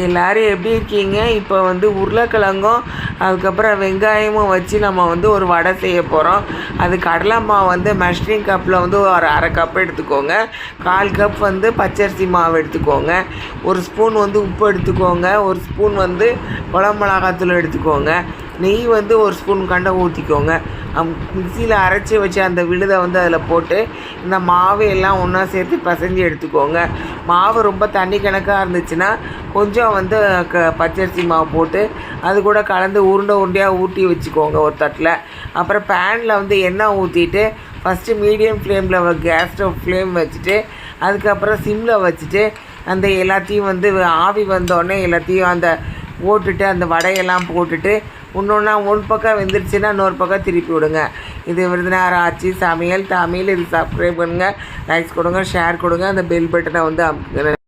எல்லோரும் எப்படி இருக்கீங்க? இப்போ வந்து உருளைக்கிழங்கும் அதுக்கப்புறம் வெங்காயமும் வச்சு நம்ம வந்து ஒரு வடை செய்ய போகிறோம். அது கடலை மாவு வந்து மெஷரிங் கப்பில் வந்து ஒரு அரை கப் எடுத்துக்கோங்க. 1/4 கப் வந்து பச்சரிசி மாவு எடுத்துக்கோங்க. 1 ஸ்பூன் வந்து உப்பு எடுத்துக்கோங்க. 1 ஸ்பூன் வந்து குழம்பு மிளகாத்தூள் எடுத்துக்கோங்க. நெய் வந்து 1 ஸ்பூன் கண்ட ஊற்றிக்கோங்க. மிக்சியில் அரைச்சி வச்ச அந்த விழுதை வந்து அதில் போட்டு இந்த மாவு எல்லாம் ஒன்றா சேர்த்து பிசைஞ்சு எடுத்துக்கோங்க. மாவு ரொம்ப தண்ணி கணக்காக இருந்துச்சுன்னா கொஞ்சம் வந்து பச்சரிசி மாவு போட்டு அது கூட கலந்து உருண்டையாக ஊற்றி வச்சுக்கோங்க ஒரு தட்டில். அப்புறம் பேனில் வந்து எண்ணெய் ஊற்றிட்டு ஃபஸ்ட்டு மீடியம் ஃப்ளேமில் கேஸ் ஸ்டவ் ஃப்ளேம் வச்சுட்டு அதுக்கப்புறம் சிம்மில் வச்சுட்டு அந்த எல்லாத்தையும் வந்து ஆவி வந்தோடனே எல்லாத்தையும் அந்த போட்டுட்டு அந்த வடையெல்லாம் போட்டுட்டு ஒரு பக்கம் வெந்துருச்சுன்னா இன்னொரு பக்கம் திருப்பி விடுங்க. இது விருதுநகர் ஆச்சி சமையல் தமிழ். இது சப்ஸ்கிரைப் பண்ணுங்கள், லைக்ஸ் கொடுங்க, ஷேர் கொடுங்க, அந்த பெல் பட்டனை வந்து அமுக்குங்க.